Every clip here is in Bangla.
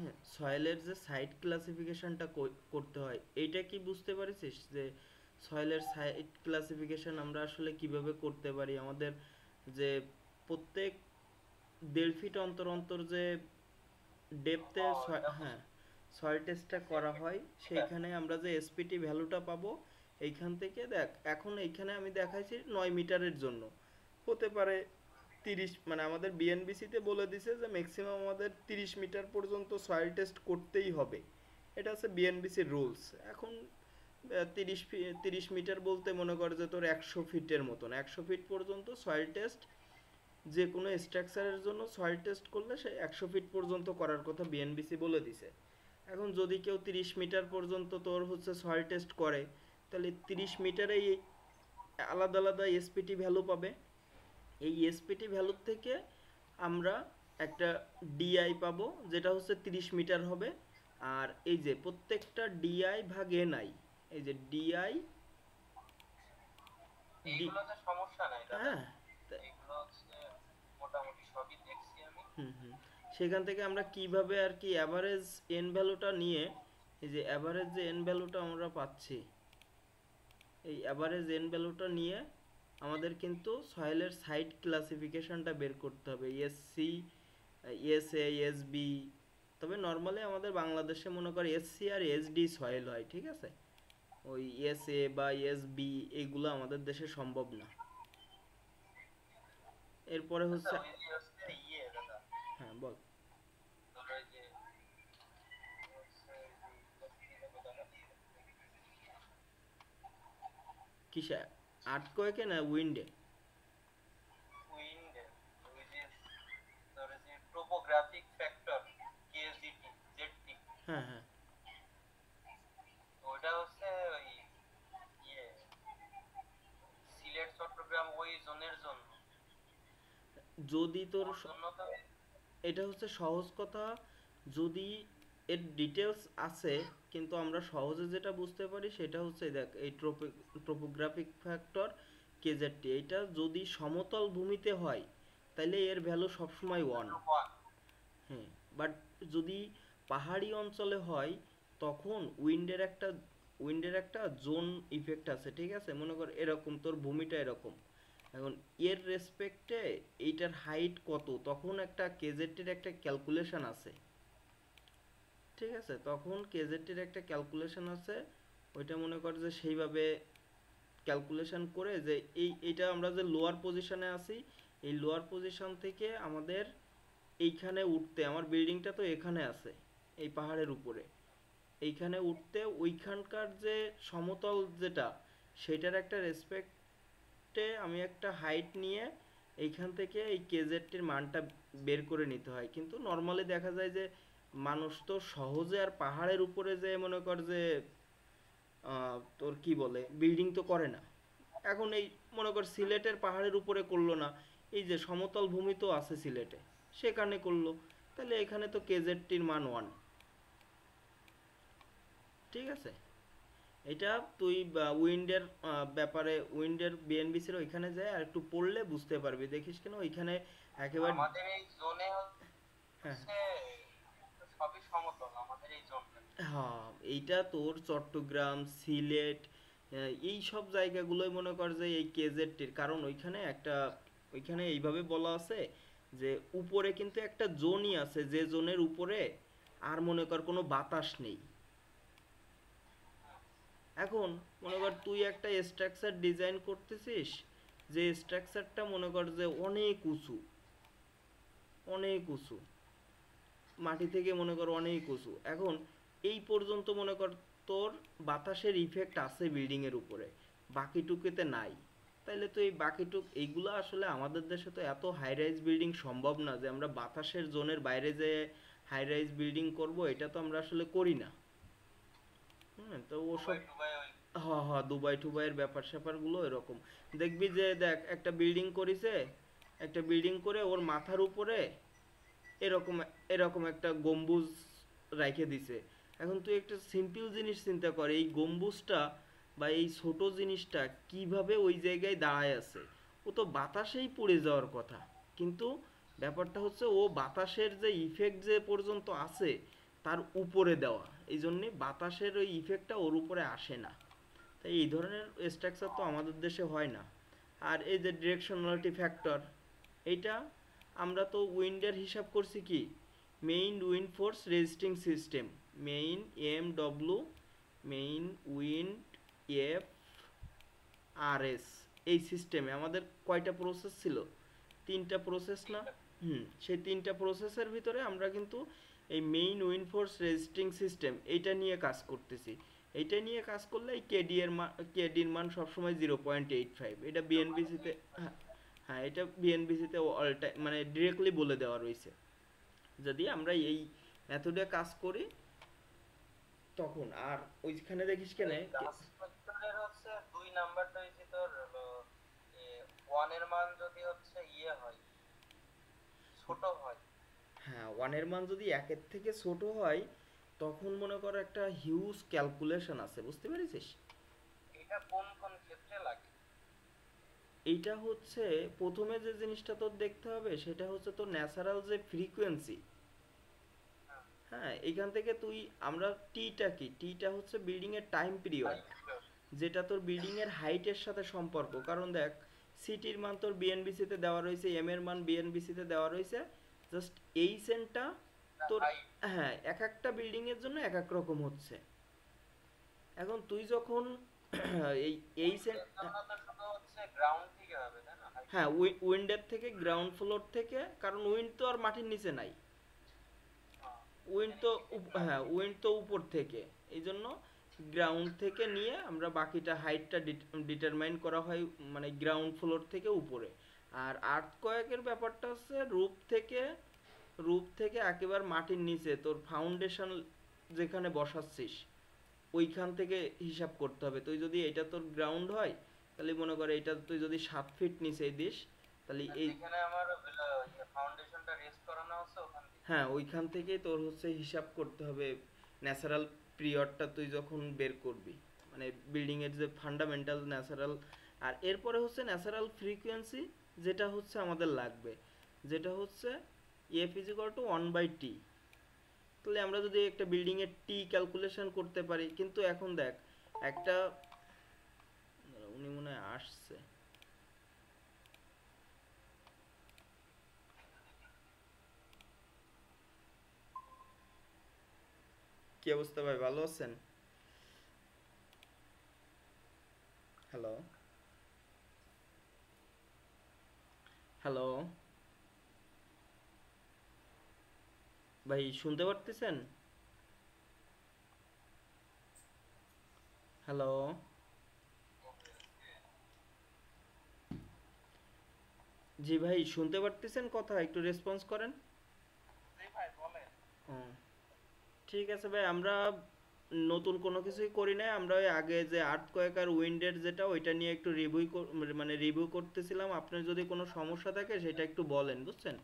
হ্যাঁ, সয়েলের যে সাইট ক্লাসিফিকেশনটা করতে হয়, এইটা কি বুঝতে পারছিস যে সয়েলের সাইট ক্লাসিফিকেশন আমরা আসলে কিভাবে করতে পারি? আমাদের যে প্রত্যেক 1.5 ফিট অন্তর অন্তর যে ডেপথে, এটা হ্যাঁ, সয়েল টেস্টটা করা বুঝছি। হয়, ঠিক আছে। সেইখানে আমরা যে এসপিটি ভ্যালুটা পাবো, এইখান থেকে দেখ, এখন এইখানে আমি দেখাইছি 9 মিটারের জন্য, হতে পারে 30, মানে আমাদের বিএনবিসিতে বলে দিছে যে ম্যাক্সিমাম আমাদের 30 মিটার পর্যন্ত সয়েল টেস্ট করতেই হবে। এটা হচ্ছে বিএনবিসির রুলস। এখন 30 মিটার বলতে মনে কর যে তোর 100 ফিটের মতন, 100 ফিট পর্যন্ত সয়েল টেস্ট যে কোনো স্ট্রাকচারের জন্য সয়েল টেস্ট করলে সে 100 ফিট পর্যন্ত করার কথা বিএনবিসি বলে দিছে। এখন যদি কেউ 30 মিটার পর্যন্ত তোর হচ্ছে সয়েল টেস্ট করে, তাহলে 30 মিটারেই আলাদা আলাদা এসপিটি ভ্যালু পাবে। এই এসপিটি ভ্যালুর থেকে আমরা একটা ডিআই পাবো, যেটা হচ্ছে 30 মিটার হবে। আর এই যে প্রত্যেকটা ডিআই ভাগ এনআই, এই যে ডিআই ডি, এইগুলোতে সমস্যা নাই দাদা। হ্যাঁ, তা- এইগুলো হচ্ছে মোটামুটি সবই দেখছি আমি। হুম হুম, সেখান থেকে আমরা কিভাবে আর কি অ্যাভারেজ এন ভ্যালুটা নিয়ে, এই যে অ্যাভারেজ যে এন ভ্যালুটা আমরা পাচ্ছি, এই অ্যাভারেজ এন ভ্যালুটা নিয়ে আমাদের কিন্তু সয়েলের সাইট ক্লাসিফিকেশনটা বের করতে হবে, এসসি, এসএ, এসবি। তবে নর্মালি আমাদের বাংলাদেশে মনে করে এসসি আর এসডি সয়েল হয়, ঠিক আছে? ওই এসএ বা এসবি এগুলো আমাদের দেশে সম্ভব না। এরপরে আচ্ছা, হচ্ছে, ওই যে হচ্ছে দাদা, হ্যাঁ বল। ধরো এই যে হচ্ছে এই যে দাদা, কিসে? আর্থকোয়েকে না উইন্ডে? উইন্ড, ওই যে ধরো যে টোপোগ্রাফিক ফ্যাক্টর কেজিটি জেডটি, হ্যাঁ হ্যাঁ। ওটা হচ্ছে ওই ইয়ে সিলেট চট্টগ্রাম ওই জোনের জন্য। যদি তোর ওর জন্য তো এটা হচ্ছে সহজ কথা, যদি এর ডিটেলস আছে, কিন্তু আমরা সহজে যেটা বুঝতে পারি সেটা হচ্ছে দেখ, এই ট্রোপোগ্রাফিক ফ্যাক্টর কেজেডটি, এটা যদি সমতল ভূমিতে হয় তাহলে এর ভ্যালু সবসময় ওয়ান। ভ্যালু 1। হ্যাঁ, বাট যদি পাহাড়ি অঞ্চলে হয়, তখন উইন্ডের একটা জোন ইফেক্ট আছে, ঠিক আছে? মনে কর এরকম তোর ভূমিটা এরকম, এখন এর রেসপেক্টে এইটার হাইট কত, তখন একটা কেজেটির একটা ক্যালকুলেশন আছে, ঠিক আছে? তখন কেজেটির একটা ক্যালকুলেশন আছে, ওইটা মনে কর যে সেইভাবে ক্যালকুলেশন করে যে এইটা আমরা যে লোয়ার পজিশনে আছি, এই লোয়ার পজিশন থেকে আমাদের এইখানে উঠতে, আমার বিল্ডিংটা তো এখানে আছে এই পাহাড়ের উপরে, এইখানে উঠতে ওইখানকার যে সমতল যেটা, সেটার একটা রেসপেক্টে আমি একটা হাইট নিয়ে এইখান থেকে এই কেজেডটির মানটা বের করে নিতে হয়। কিন্তু নর্মালি দেখা যায় যে মানুষ তো সহজে আর পাহাড়ের উপরে যে মনে কর যে তোর কি বলে বিল্ডিং তো করে না। এখন এই মনে কর সিলেটের পাহাড়ের উপরে করলো না, এই যে সমতল ভূমি তো আছে সিলেটে, সেখানে করলো, তাহলে এখানে তো কেজেডটির মান ওয়ান, ঠিক আছে? এটা তুই উইন্ডের ব্যাপারে, উইন্ডের বিএনবিসির ওইখানে যায় আর একটু পড়লে বুঝতে পারবি, দেখিস কেন ওইখানে একেবারে। আমাদের এই জোনে হ্যাঁ হচ্ছে সবই সমতল আমাদের এই জোনটা। হ্যাঁ, এইটা তোর চট্টগ্রাম, সিলেট, এই সব জায়গাগুলোই মনে কর যে এই কেজেডটির কারণ, ওইখানে এইভাবে বলা আছে যে উপরে কিন্তু একটা জোনই আছে, যে জোনের উপরে আর মনে কর কোনো বাতাস নেই। এখন মনে কর তুই একটা স্ট্রাকচার ডিজাইন করতেছিস, যে স্ট্রাকচারটা মনে কর যে অনেক উঁচু, অনেক উঁচু, মাটি থেকে মনে কর অনেক উঁচু। এখন এই পর্যন্ত মনে কর তোর বাতাসের ইফেক্ট আছে বিল্ডিং এর উপরে, বাকিটুকুতে নাই। তাইলে তো এই বাকিটুক এইগুলো আসলে আমাদের দেশে তো এত হাই রাইজ বিল্ডিং সম্ভব না যে আমরা বাতাসের জোনের বাইরে যে হাই রাইজ বিল্ডিং করব, এটা তো আমরা আসলে করি না। হুম, তো ওসব, দুবাই টুবাই ওই হ্যাঁ হ্যাঁ, দুবাই টুবাইয়ের ব্যাপার স্যাপারগুলো এরকম। দেখবি যে দেখ একটা বিল্ডিং করেছে, একটা বিল্ডিং করে ওর মাথার উপরে এরকম এরকম একটা গম্বুজ রাইখে দিছে। এখন তুই একটা সিম্পল জিনিস চিন্তা কর, এই গম্বুজটা বা এই ছোট জিনিসটা কিভাবে ওই জায়গায় দাঁড়ায় আছে? ও তো বাতাসেই পড়ে যাওয়ার কথা, কিন্তু ব্যাপারটা হচ্ছে ও বাতাসের যে ইফেক্ট যে পর্যন্ত আছে, তার উপরে দেওয়া, এই জন্যে বাতাসের ওই ইফেক্টটা ওর উপরে আসে না। তাই এই ধরনের স্ট্রাকচার তো আমাদের দেশে হয় না। আর এই যে ডিরেকশনালিটি ফ্যাক্টর, এইটা আমরা তো উইন্ডের হিসাব করছি কি, main wind force resisting system, main MW, main wind F R S. এই সিস্টেমে আমাদের কয়টা প্রসেস ছিল, তিনটা প্রসেস না? সেই তিনটা প্রসেসের ভিতরে আমরা কিন্তু এই main wind force resisting system এইটা নিয়ে কাজ করতেছি। এইটা নিয়ে কাজ করলে এই কেডির মান সবসময় 0.85, এটা বিএনবিসিতে, হ্যাঁ হ্যাঁ, এটা বিএনবিসিতে অল টাইম মানে ডিরেক্টলি বলে দেওয়া রয়েছে। যদি আমরা এই মেথডে কাজ করি তখন আর ওইখানে দেখিস কেন। গাস ফ্যাক্টরের হচ্ছে 2 নাম্বারটা হইছে তোর হলো 1 এর মান যদি হচ্ছে হয়, ছোট হয়। হ্যাঁ, ওয়ানের মান যদি একের থেকে ছোট হয় তখন মনে করো একটা হিউজ ক্যালকুলেশন আছে, বুঝতে পেরেছিস? এটা কোন কোন ক্ষেত্রে লাগে? এইটা হচ্ছে প্রথমে যে জিনিসটা তোর দেখতে হবে সেটা হচ্ছে তোর ন্যাচারাল যে ফ্রিকোয়েন্সি। হ্যাঁ, হ্যাঁ, এইখান থেকে তুই আমরা টিটা কি, টিটা হচ্ছে বিল্ডিং এর টাইম পিরিয়ড, যেটা তোর বিল্ডিং এর হাইটের সাথে সম্পর্ক। কারণ দেখ, সিটির মান তোর বিএনবিসি তে দেওয়া রয়েছে, এম এর মান বিএনবিসি তে দেওয়া রয়েছে, জাস্ট এই সেন্টটা তোর, হাইট। হ্যাঁ, এক একটা বিল্ডিং এর জন্য এক এক রকম হচ্ছে। এখন তুই যখন এই এই সেন্ট, উইন্ডের জন্য তো শুধু হচ্ছে গ্রাউন্ড থেকে হবে, তাই না? হাইট। হ্যাঁ, উইন্ডের থেকে গ্রাউন্ড ফ্লোর থেকে, কারণ উইন্ড তো আর মাটির নিচে নাই, উইন্ড তো হ্যাঁ, উইন্ড তো উপর থেকে। এই জন্য গ্রাউন্ড থেকে নিয়ে আমরা বাকিটা হাইটটা ডিটারমাইন করা হয়, মানে গ্রাউন্ড ফ্লোর থেকে উপরে। আর আর্থকোয়েকের ব্যাপারটা হচ্ছে রূপ থেকে একেবারে মাটির নিচে তোর ফাউন্ডেশন যেখানে বসাচ্ছিস ওইখান থেকে হিসাব করতে হবে। তুই যদি এটা তোর গ্রাউন্ড হয় তাহলে মনে করে এটা তুই যদি 7 ফিট নিচে দিস তাহলে এই, যেখানে আমার ফাউন্ডেশনটা রেস্ট করানো আছে ওখান থেকে। হ্যাঁ, ওইখান থেকেই তোর হচ্ছে হিসাব করতে হবে ন্যাচারাল পিরিয়ডটা তুই যখন বের করবি, মানে বিল্ডিং এর যে ফান্ডামেন্টাল ন্যাচারাল। আর এরপরে হচ্ছে ন্যাচারাল ফ্রিকোয়েন্সি, যেটা হচ্ছে আমাদের লাগবে, যেটা হচ্ছে F=1/T। তাহলে আমরা যদি একটা বিল্ডিং এর টি ক্যালকুলেশন করতে পারি, কিন্তু এখন দেখ একটা, উনি মনে হয় আসছে। কি অবস্থা ভাই, ভালো আছেন? হ্যালো, হ্যালো ভাই, শুনতে পারতেছেন? হ্যালো, জি ভাই, শুনতে পারতেছেন কথা? একটু রেসপন্স করেন। জি ভাই বলেন। ও, ঠিক আছে ভাই, আমরা নতুন কোনো কিছুই করি নাই, আমরা ওই আগে যে আর্থকোয়েক আর উইন্ডের যেটা ওইটা নিয়ে একটু মানে রিভিউ করতেছিলাম। আপনার যদি কোনো সমস্যা থাকে সেটা একটু বলেন, বুঝছেন?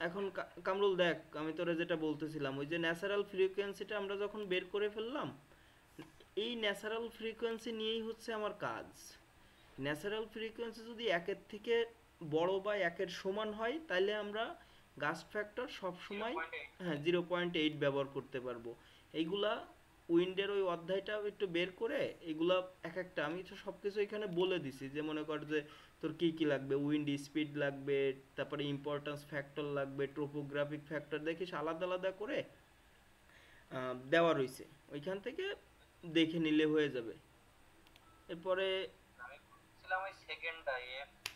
এখন কামরুল দেখ, আমি তোরে যেটা বলতেছিলাম, ওই যে ন্যাচারাল ফ্রিকোয়েন্সিটা আমরা যখন বের করে ফেললাম, এই ন্যাচারাল ফ্রিকোয়েন্সি নিয়েই হচ্ছে আমার কাজ। ন্যাচারাল ফ্রিকোয়েন্সি যদি একের থেকে বড় বা একের সমান হয় তাহলে আমরা গাস্ট ফ্যাক্টর সবসময়, 0.8। হ্যাঁ, 0.8 ব্যবহার করতে পারবো। এইগুলা উইন্ডের ওই অধ্যায়টা একটু বের করে এগুলা এক একটা আমি তো সব কিছু এখানে বলে দিছি, যে মনে কর যে তোর কি কি লাগবে, উইন্ড স্পিড লাগবে, তারপরে ইম্পর্টেন্স ফ্যাক্টর লাগবে, ট্রোপোগ্রাফিক ফ্যাক্টর দেখিস আলাদা আলাদা করে দেওয়া রয়েছে, ওইখান থেকে দেখে নিলে হয়ে যাবে। এরপরে আমি বলছিলাম ওই সেকেন্ডটা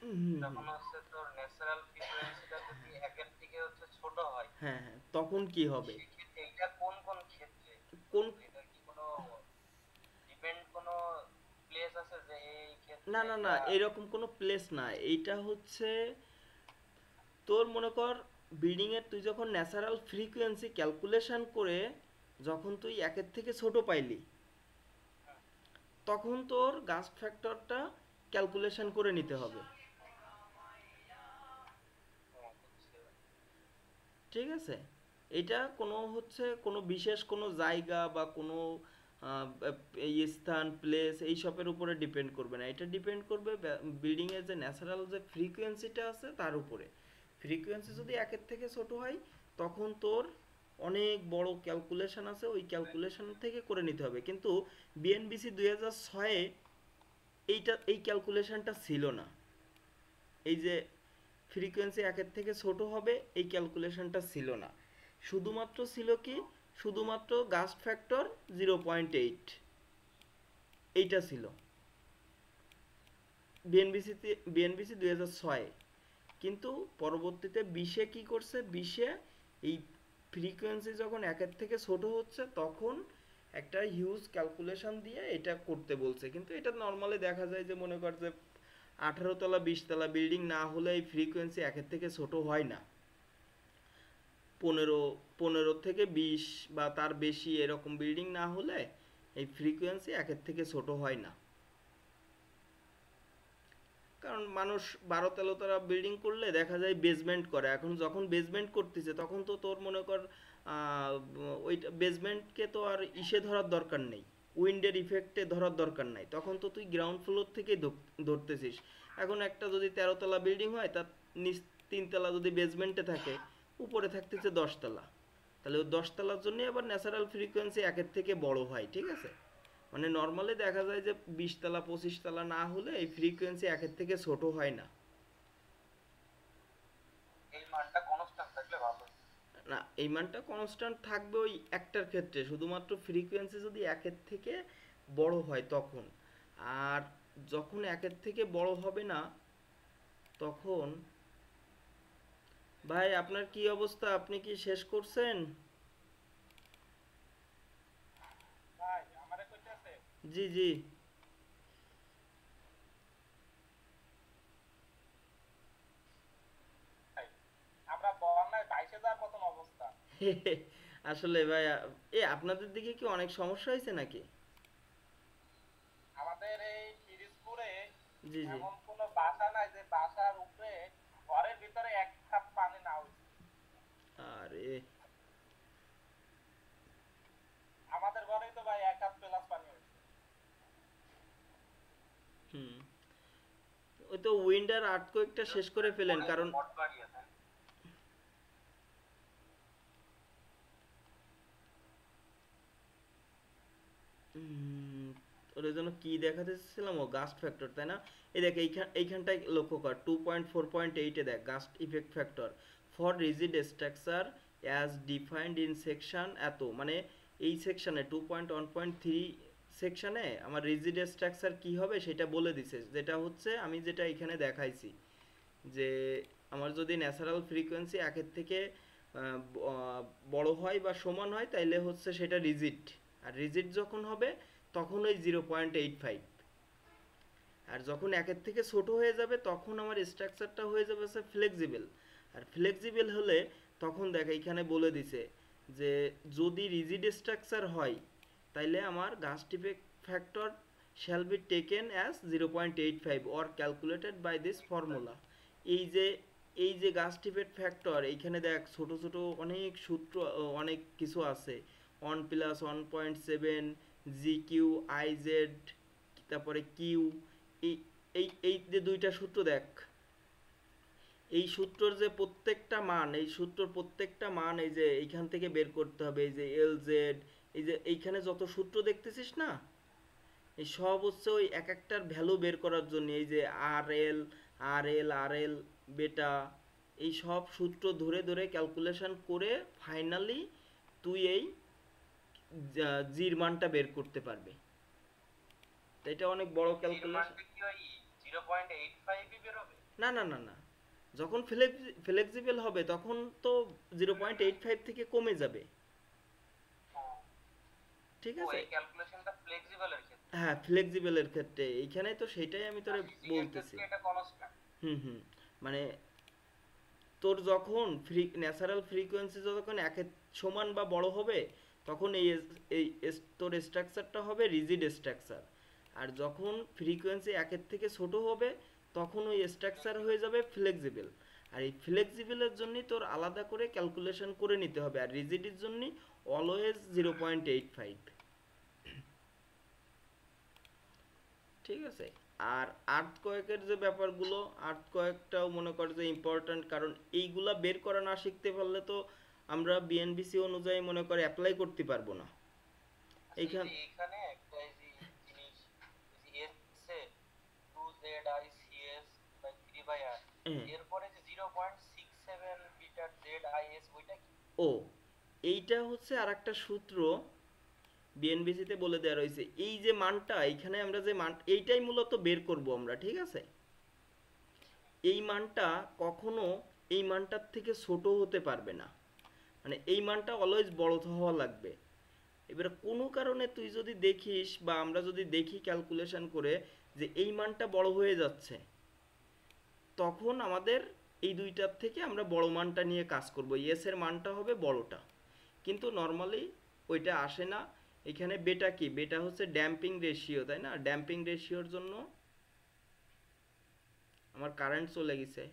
হুম হুম হুম, যখন হচ্ছে তোর ন্যাচারাল ফ্রিকোয়েন্সিটা যদি একের থেকে হচ্ছে ছোট হয়, হ্যাঁ হ্যাঁ, তখন কি হবে? সেক্ষেত্রে এটা কোন কোন ক্ষেত্রে? কোন, এটা কি কোনো কোনো প্লেস আছে যে এই না ক্ষেত্রে না না, এটা? এরকম কোনো প্লেস না। এইটা হচ্ছে তোর মনে কর বিল্ডিং এর তুই যখন ন্যাচারাল ফ্রিকোয়েন্সি ক্যালকুলেশন করে যখন তুই একের থেকে ছোট পাইলি, তখন তোর গাস ফ্যাক্টরটা ক্যালকুলেশন করে নিতে হবে, হচ্ছে ঠিক আছে? এটা কোনো হচ্ছে কোনো বিশেষ কোনো জায়গা বা কোনো এই স্থান প্লেস এইসবের উপরে ডিপেন্ড করবে না, এটা ডিপেন্ড করবে বিল্ডিং এর যে ন্যাচারাল যে ফ্রিকোয়েন্সিটা আছে তার উপরে। ফ্রিকোয়েন্সি যদি একের থেকে ছোট হয় তখন তোর অনেক বড় ক্যালকুলেশন আছে, ওই ক্যালকুলেশন থেকে করে নিতে হবে। কিন্তু বিএনবিসি 2006-এ এই ক্যালকুলেশনটা ছিল না। এই যে ফ্রিকোয়েন্সি একের থেকে ছোট হবে এই ক্যালকুলেশনটা ছিল না। শুধুমাত্র ছিল কি, শুধুমাত্র গাস্ট ফ্যাক্টর 0.8, এইটা ছিল বিএনবিসি 2006-এ। কিন্তু পরবর্তীতে 20-এ কি করছে, 20-এ এই ফ্রিকোয়েন্সি যখন একের থেকে ছোট হচ্ছে তখন একটা হিউজ ক্যালকুলেশন দিয়ে এটা করতে বলছে। কিন্তু এটা নর্মালি দেখা যায় যে মনে কর যে 18 তলা 20 তলা বিল্ডিং না হলে এই ফ্রিকোয়েন্সি একের থেকে ছোট হয় না। 15 থেকে 20 বা তার বেশি এরকম বিল্ডিং না হলে এই ফ্রিকোয়েন্সি একের থেকে ছোট হয় না। কারণ মানুষ 12-13 তলা বিল্ডিং করলে দেখা যায় বেসমেন্ট করে। এখন যখন বেসমেন্ট করতেছে তখন তো তোর মনে কর ওইটা বেসমেন্টকে তো আর ইসে ধরার দরকার নেই, উইন্ডের ইফেক্টে ধরার দরকার নাই, তখন তো তুই গ্রাউন্ড ফ্লোর থেকেই ধরতেছিস। এখন একটা যদি 13 তলা বিল্ডিং হয় তার নিচ 3 তলা যদি বেসমেন্টে থাকে, উপরে থাকতেছে 10 তলা, তাহলে ওই 10 তলার জন্য আবার ন্যাচারাল ফ্রিকোয়েন্সি একের থেকে বড় হয়। ঠিক আছে, মানে নর্মালি দেখা যায় যে 20 তলা 25 তলা না হলে এই ফ্রিকোয়েন্সি একের থেকে ছোট হয় না। এই মানটা কনস্ট্যান্ট থাকলে ভালো। না, এই মানটা কনস্ট্যান্ট থাকবে ওই একটার ক্ষেত্রে, শুধুমাত্র ফ্রিকোয়েন্সি যদি একের থেকে বড় হয় তখন। আর যখন একের থেকে বড় হবে না তখন, ভাই আপনার কি অবস্থা, আপনি কি শেষ করছেন? ভাই আমারে কইতাছে জি জি। ভাই, আমরা বন্যায় 22,000 মতন অবস্থা। আসলে ভাই আপনাদের দিকে কি অনেক সমস্যা হয়েছে নাকি? আমাদের এই পিরিজপুরে জি জি। এমন কোনো বাসা নাই যে বাসার উপরে ঘরের ভিতরে এক কাপ পানি না হইছে। আরে, আমাদের ঘরেই তো ভাই এক হাত প্লাস পানি হইছে। হুম, ওই তো উইন্ডার আর্থকোয়েকটা শেষ করে ফেলেন, কারণ মট বাড়িয়েছে। ওর জন্য কি দেখাতে চেয়েছিলাম, ও গাস্ট ফ্যাক্টর, তাই না? এই দেখ এইখানটায় লক্ষ্য কর 2.4.8-এ দেখ gust effect factor for rigid structure as defined in section এত, মানে এই সেকশনে 2.1.3 সেকশনে আমার রিজিড স্ট্রাকচার কি হবে সেটা বলে দিছে, যেটা হচ্ছে আমি যেটা এখানে দেখাইছি যে আমার যদি ন্যাচারাল ফ্রিকোয়েন্সি একের থেকে বড় হয় বা সমান হয় তাইলে হচ্ছে সেটা রিজিড। আর রিজিড যখন হবে তখন ওই 0.85। আর যখন একের থেকে ছোট হয়ে যাবে তখন আমার স্ট্রাকচারটা হয়ে যাবে সে ফ্লেক্সিবল। আর ফ্লেক্সিবল হলে তখন দেখ এখানে বলে দিছে যে যদি রিজিড স্ট্রাকচার হয় তাইলে আমার gust effect factor shall be taken as 0.85 or calculated by this formula. এই যে এই যে গাস্ট ইফেক্ট ফ্যাক্টর, এইখানে দেখ ছোট ছোট অনেক সূত্র, অনেক কিছু আছে। 1+1.7 জি কিউ আই জেড, তারপরে কিউ, এই এই যে দুইটা সূত্র দেখ, এই সূত্রর যে প্রত্যেকটা মান, এই সূত্রর প্রত্যেকটা মান এই যে এইখান থেকে বের করতে হবে। এই যে এল জেড, এই যে এইখানে যত সূত্র দেখতেছিস না, এই সব হচ্ছে ওই এক একটার ভ্যালু বের করার জন্য। এই যে আর এল বেটা, এই সব সূত্র ধরে ধরে ক্যালকুলেশন করে ফাইনালি তুই এই জির মানটা বের করতে পারবি। তো এটা অনেক বড় এর ক্যালকুলেশন। মানটা কি ওই 0.85 ই বের হবে? না না না না, যখন ফ্লেক্সিবল হবে তখন তো 0.85 থেকে কমে যাবে। ঠিক ও আছে, এই ক্যালকুলেশনটা ফ্লেক্সিবলের ক্ষেত্রে। হ্যাঁ ফ্লেক্সিবলের ক্ষেত্রে এইখানে তো সেটাই আমি তোরে আর ইজি এর বলতেছি। ক্ষেত্রে এটা কনস্ট্যান্ট। হুম, মানে তোর যখন ন্যাচারাল ফ্রিকোয়েন্সি যখন একের সমান বা বড় হবে তখন তোর স্ট্রাকচারটা হবে রিজিড স্ট্রাকচার। আর যখন ফ্রিকোয়েন্সি একের থেকে ছোট হবে তখন ওই স্ট্রাকচার হয়ে যাবে ফ্লেক্সিবল। আর এই ফ্লেক্সিবলের জন্য তোর আলাদা করে ক্যালকুলেশন করে নিতে হবে। আর রিজিডের জন্য অলওয়েজ 0.85। ঠিক আছে। আর আর্থকোয়েকের যে ব্যাপারগুলো, আর্থকোয়েকটাও মনে কর যে ইম্পর্ট্যান্ট, কারণ এইগুলা বের করা না শিখতে পারলে তো আমরা বিএনবিসি অনুযায়ী মনে করে অ্যাপ্লাই করতে পারবো না আচ্ছা এই এইখান যে এখানে একটা এই যে জিনিস এই যে S A 2Z ICS by 3/r হ্যাঁ, এরপরে যে 0.67 বিটা ZIS ওইটা কি? ও এইটা হচ্ছে আর একটা সূত্র বিএনবিসিতে বলে দেওয়া রয়েছে এই যে মানটা এখানে আমরা যে মান এইটাই মূলত বের করব আমরা ঠিক আছে এই মানটা কখনো এই মানটার থেকে ছোট হতে পারবে না মানে এই মানটা অলওয়েজ বড় হওয়া লাগবে এবারে কোনো কারণে তুই যদি দেখিস বা আমরা যদি দেখি ক্যালকুলেশন করে যে এই মানটা বড় হয়ে যাচ্ছে তখন আমাদের এই দুইটার থেকে আমরা বড় মানটা নিয়ে কাজ করব এস এর মানটা হবে বড়টা কিন্তু নর্মালি ওইটা আসে না এখানে বেটা কি বেটা হচ্ছে ড্যাম্পিং রেশিও তাই না ড্যাম্পিং রেশিওর জন্য আমার কারেন্ট চলে গেছে